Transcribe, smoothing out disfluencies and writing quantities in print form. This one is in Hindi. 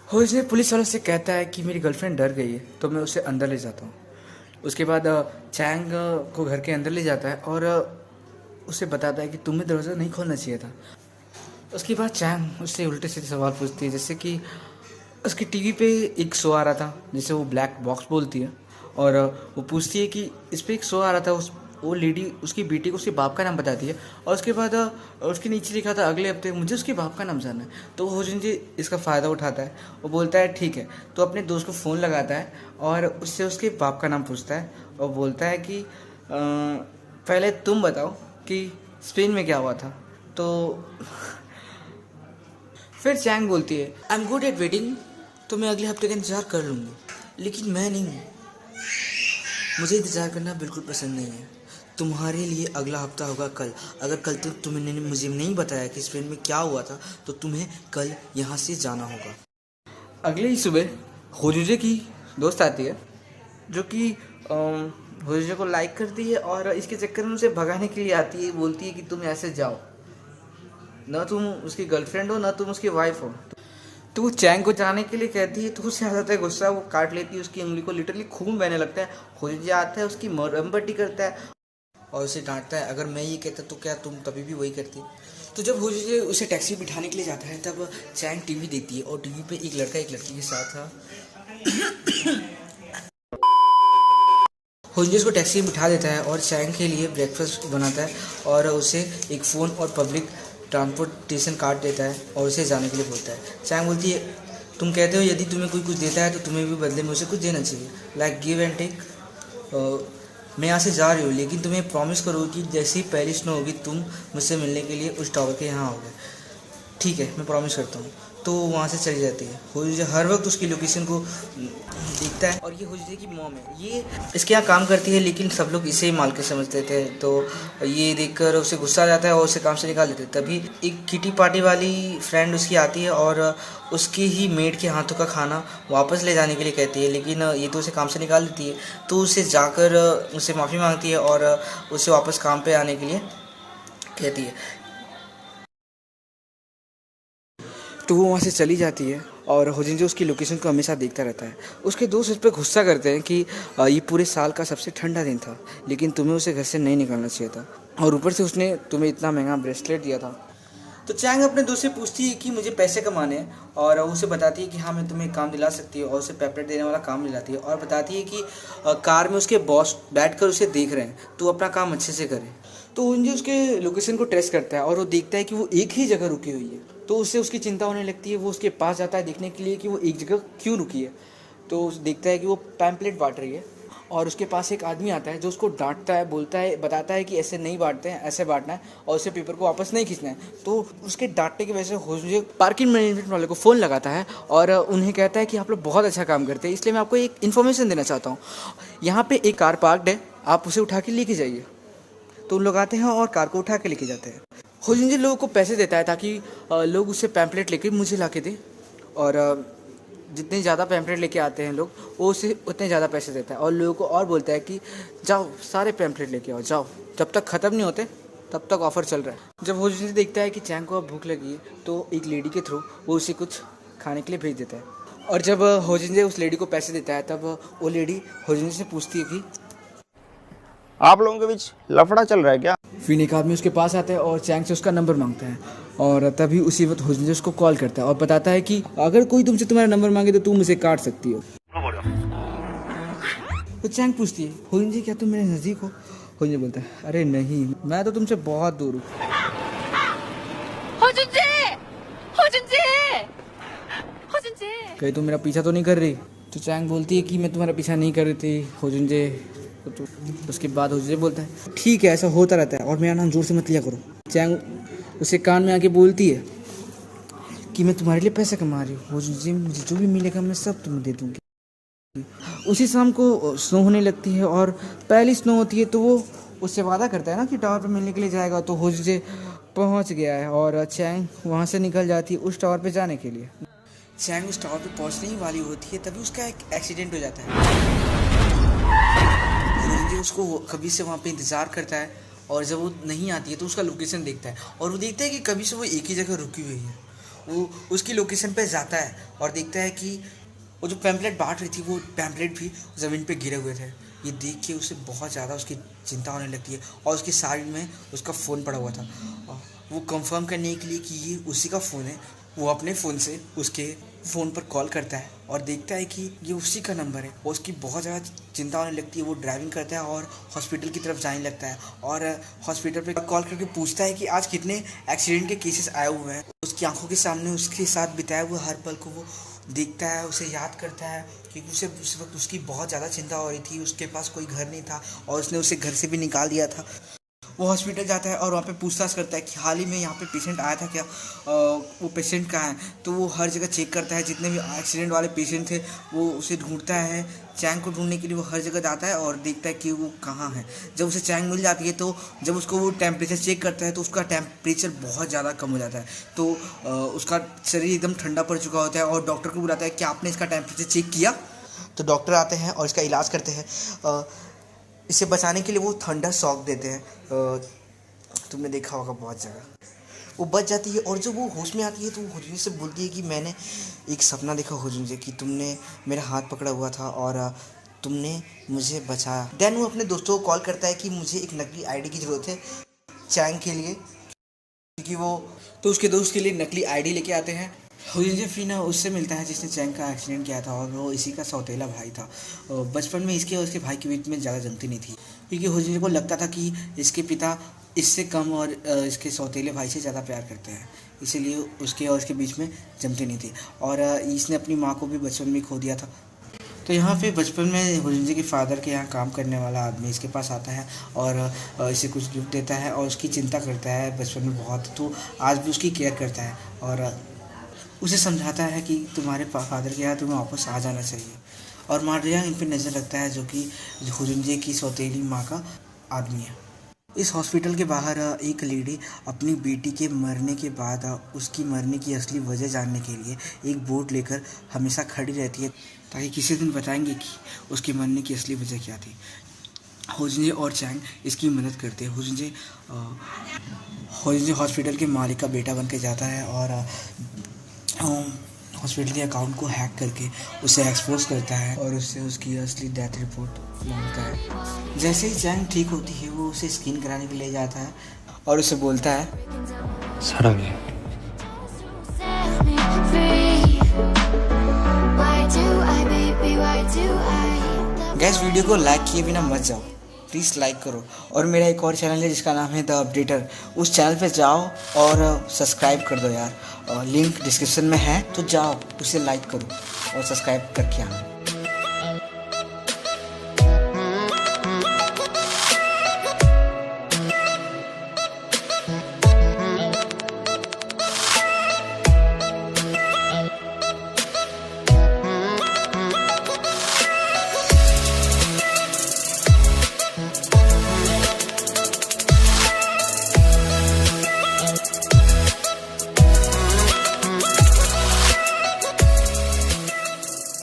होजने पुलिस वालों से कहता है कि मेरी गर्लफ्रेंड डर गई है, तो मैं उसे अंदर ले जाता हूँ। उसके बाद चैंग को घर के अंदर ले जाता है और उसे बताता है कि तुम्हें दरवाज़ा नहीं खोलना चाहिए था। उसके बाद चैंग उससे उल्टे सीधे सवाल पूछती है, जैसे कि उसकी टीवी पे एक शो आ रहा था जिसे वो ब्लैक बॉक्स बोलती है, और वो पूछती है कि इस पर एक शो आ रहा था, उस वो लेडी उसकी बेटी को उसके बाप का नाम बताती है, और उसके बाद उसके नीचे लिखा था अगले हफ्ते मुझे उसके बाप का नाम जानना है। तो होजिन जी इसका फ़ायदा उठाता है, वो बोलता है ठीक है, तो अपने दोस्त को फ़ोन लगाता है और उससे उसके बाप का नाम पूछता है और बोलता है कि पहले तुम बताओ कि स्पेन में क्या हुआ था। तो फिर चैंग बोलती है I am good at waiting, तो मैं अगले हफ्ते का इंतज़ार कर लूँगी, लेकिन मैं नहीं हूँ, मुझे इंतज़ार करना बिल्कुल पसंद नहीं है। तुम्हारे लिए अगला हफ्ता होगा कल। अगर कल तक तुमने मुझे नहीं बताया कि स्पेन में क्या हुआ था, तो तुम्हें कल यहाँ से जाना होगा। अगले ही सुबह होजुजे की दोस्त आती है, जो कि होजुजे को लाइक करती है और इसके चक्कर में उसे भगाने के लिए आती है। बोलती है कि तुम ऐसे जाओ, ना तुम उसकी गर्लफ्रेंड हो ना तुम उसकी वाइफ हो। तो वो चैंग को जाने के लिए कहती है, तो उसे आ जाता है गुस्सा, वो काट लेती है उसकी उंगली को, लिटरली खून बहने लगता है। होजुजे आता है, उसकी मरहम पट्टी करता है और उसे डांटता है, अगर मैं ये कहता तो क्या तुम तभी भी वही करती। तो जब होजुजे उसे टैक्सी बिठाने के लिए जाता है, तब चैंग टीवी देखती है और टीवी पे एक लड़का एक लड़की के साथ था। होजुजे उसको टैक्सी में बिठा देता है और चैंग के लिए ब्रेकफास्ट बनाता है और उसे एक फ़ोन और पब्लिक ट्रांसपोर्टेशन कार्ड देता है और उसे जाने के लिए बोलता है। चैंग बोलती है, तुम कहते हो यदि तुम्हें कोई कुछ देता है तो तुम्हें भी बदले में उसे कुछ देना चाहिए, लाइक गिव एंड टेक। मैं यहाँ से जा रही हूँ, लेकिन तुम्हें प्रॉमिस करो कि जैसे ही पहली स्नो होगी तुम मुझसे मिलने के लिए उस टावर के यहाँ आओगे। ठीक है, मैं प्रॉमिस करता हूँ। तो वहाँ से चली जाती है। होजुजे हर वक्त उसकी लोकेशन को देखता है और ये होजुजे की मॉम है, ये इसके यहाँ काम करती है, लेकिन सब लोग इसे ही मालकिन समझते थे। तो ये देखकर उसे गुस्सा आ जाता है और उसे काम से निकाल देते हैं। तभी एक किटी पार्टी वाली फ्रेंड उसकी आती है और उसके ही मेड के हाथों का खाना वापस ले जाने के लिए कहती है, लेकिन ये तो उसे काम से निकाल देती है। तो उसे जाकर उससे माफ़ी मांगती है और उसे वापस काम पे आने के लिए कहती है। तो वो वहाँ से चली जाती है और होजिन उसकी लोकेशन को हमेशा देखता रहता है। उसके दोस्त उस पर गुस्सा करते हैं कि ये पूरे साल का सबसे ठंडा दिन था, लेकिन तुम्हें उसे घर से नहीं निकलना चाहिए था, और ऊपर से उसने तुम्हें इतना महंगा ब्रेसलेट दिया था। तो चैंग अपने दोस्त से पूछती है कि मुझे पैसे कमाने हैं, और उसे बताती है कि हाँ मैं तुम्हें काम दिला सकती हूँ, और उसे पेपलेट देने वाला काम दिलाती है और बताती है कि कार में उसके बॉस बैठकर उसे देख रहे हैं, तो अपना काम अच्छे से करे। तो उनजे उसके लोकेशन को ट्रेस करता है और वो देखता है कि वो एक ही जगह रुकी हुई है। तो उससे उसकी चिंता होने लगती है। वो उसके पास जाता है देखने के लिए कि वो एक जगह क्यों रुकी है। तो देखता है कि वो पैम्पलेट बांट रही है, और उसके पास एक आदमी आता है जो उसको डांटता है, बोलता है, बताता है कि ऐसे नहीं बांटते हैं, ऐसे बांटना है और उसे पेपर को वापस नहीं खींचना है। तो उसके डांटने की वजह से होजुजे पार्किंग मैनेजमेंट वाले को फ़ोन लगाता है और उन्हें कहता है कि आप लोग बहुत अच्छा काम करते हैं, इसलिए मैं आपको एक इन्फॉर्मेशन देना चाहता हूँ। यहाँ पे एक कार पार्कड है, आप उसे उठा के लेके जाइए। तो उन लोग आते हैं और कार को उठा के लेके जाते हैं। होजुजे लोगों को पैसे देता है ताकि लोग उससे पैम्पलेट लेके मुझे ला के दें, और जितने ज़्यादा पैम्पलेट लेके आते हैं लोग, वो उसे उतने ज़्यादा पैसे देता है और लोगों को और बोलता है कि जाओ सारे पैम्पलेट लेके आओ, जाओ, जब तक ख़त्म नहीं होते तब तक ऑफ़र चल रहा है। जब होजुजे देखता है कि चैंग को अब भूख लगी है, तो एक लेडी के थ्रू वो उसे कुछ खाने के लिए भेज देता है। और जब होजुजे उस लेडी को पैसे देता है, तब वो लेडी होजुजे से पूछती है कि आप लोगों के बीच लफड़ा चल रहा है क्या? फिर एक आदमी उसके पास आता है और चैंग से उसका नंबर मांगता है, और तभी उसी वक्त होजुजे उसको कॉल करता है और बताता है कि अगर कोई तुमसे तुम्हारा नंबर मांगे तो तुम उसे काट सकती हो। तो चैंग पूछती है, होजुजे क्या तुम मेरे नज़दीक हो? होजुजे बोलता है, अरे नहीं, मैं तो तुमसे बहुत दूर हूँ। कहीं तुम मेरा पीछा तो नहीं कर रही? तो चैंग बोलती है कि मैं तुम्हारा पीछा नहीं कर रही थी होजुजे। तो उसके बाद होजुजे बोलता है, ठीक है, ऐसा होता रहता है और मेरा नाम जोर से मत लिया करो। चैंग उसे कान में आके बोलती है कि मैं तुम्हारे लिए पैसे कमा रही हूँ होजुजे, मुझे जो भी मिलेगा मैं सब तुम्हें दे दूँगी। उसी शाम को स्नो होने लगती है और पहली स्नो होती है, तो वो उससे वादा करता है ना कि टावर पर मिलने के लिए जाएगा। तो होजुजे पहुँच गया है और चैंग वहाँ से निकल जाती है उस टावर पर जाने के लिए। चैंग उस टावर पे पहुंचने ही वाली होती है, तभी उसका एक एक्सीडेंट हो जाता है। होजुजे उसको कभी से वहाँ पे इंतज़ार करता है, और जब वो नहीं आती है तो उसका लोकेशन देखता है और वो देखता है कि कभी से वो एक ही जगह रुकी हुई है। वो उसकी लोकेशन पे जाता है और देखता है कि वो जो पैम्पलेट बांट रही थी वो पैम्पलेट भी ज़मीन पे गिरे हुए थे। ये देख के उसे बहुत ज़्यादा उसकी चिंता होने लगती है और उसकी साइड में उसका फ़ोन पड़ा हुआ था। और वो कंफर्म करने के लिए कि ये उसी का फ़ोन है, वो अपने फ़ोन से उसके फ़ोन पर कॉल करता है और देखता है कि ये उसी का नंबर है और उसकी बहुत ज़्यादा चिंता होने लगती है। वो ड्राइविंग करता है और हॉस्पिटल की तरफ जाने लगता है और हॉस्पिटल पे कॉल करके पूछता है कि आज कितने एक्सीडेंट के केसेस आए हुए हैं। उसकी आंखों के सामने उसके साथ बिताए हुए हर पल को वो देखता है, उसे याद करता है, क्योंकि उसे उस वक्त उसकी बहुत ज़्यादा चिंता हो रही थी। उसके पास कोई घर नहीं था और उसने उसे घर से भी निकाल दिया था। वो हॉस्पिटल जाता है और वहाँ पे पूछताछ करता है कि हाल ही में यहाँ पे पेशेंट आया था क्या, वो पेशेंट कहाँ है। तो वो हर जगह चेक करता है, जितने भी एक्सीडेंट वाले पेशेंट थे वो उसे ढूंढता है। चैंग को ढूंढने के लिए वो हर जगह जाता है और देखता है कि वो कहाँ है। जब उसे चैंग मिल जाती है तो जब उसको वो टेम्परेचर चेक करता है तो उसका टेम्परेचर बहुत ज़्यादा कम हो जाता है। तो उसका शरीर एकदम ठंडा पड़ चुका होता है और डॉक्टर को बुलाता है कि आपने इसका टेम्परेचर चेक किया। तो डॉक्टर आते हैं और इसका इलाज करते हैं। इसे बचाने के लिए वो थंडर शॉक देते हैं। तुमने देखा होगा बहुत जगह। वो बच जाती है और जब वो होश में आती है तो वो हुजून से बोलती है कि मैंने एक सपना देखा हुजून से कि तुमने मेरा हाथ पकड़ा हुआ था और तुमने मुझे बचाया। देन वो अपने दोस्तों को कॉल करता है कि मुझे एक नकली आईडी की ज़रूरत है चैंग के लिए, क्योंकि वो तो उसके दोस्त के लिए नकली आईडी लेके आते हैं। हुजून फीना उससे मिलता है जिसने चैंग का एक्सीडेंट किया था और वो इसी का सौतेला भाई था। बचपन में इसके और उसके भाई के बीच में ज़्यादा जमती नहीं थी, क्योंकि हुजून को लगता था कि इसके पिता इससे कम और इसके सौतेले भाई से ज़्यादा प्यार करते हैं, इसीलिए उसके और इसके बीच में जमती नहीं थी। और इसने अपनी माँ को भी बचपन में खो दिया था। तो यहाँ पे बचपन में हुजून के फादर के यहाँ काम करने वाला आदमी इसके पास आता है और इसे कुछ गिफ्ट देता है और उसकी चिंता करता है बचपन में बहुत। तो आज भी उसकी केयर करता है और उसे समझाता है कि तुम्हारे फादर के यहाँ तुम्हें वापस आ जाना चाहिए। और मारिया इन पर नज़र रखता है, जो कि हुजून की सौतेली माँ का आदमी है। इस हॉस्पिटल के बाहर एक लेडी अपनी बेटी के मरने के बाद उसकी मरने की असली वजह जानने के लिए एक बोर्ड लेकर हमेशा खड़ी रहती है, ताकि किसी दिन बताएंगे कि उसके मरने की असली वजह क्या थी। हुजून और चैंग इसकी मदद करते हैं। हुजून हॉस्पिटल के मालिक का बेटा बन के जाता है और हॉस्पिटल के अकाउंट को हैक करके उसे एक्सपोज करता है और उससे उसकी असली डेथ रिपोर्ट मांगता है। जैसे ही चैंग ठीक होती है वो उसे स्कैन कराने के लिए ले जाता है और उसे बोलता है 사랑해। गैस, वीडियो को लाइक किए बिना मत जाओ, प्लीज़ लाइक करो। और मेरा एक और चैनल है जिसका नाम है द अपडेटर, उस चैनल पे जाओ और सब्सक्राइब कर दो यार। लिंक डिस्क्रिप्शन में है, तो जाओ उसे लाइक करो और सब्सक्राइब करके आना।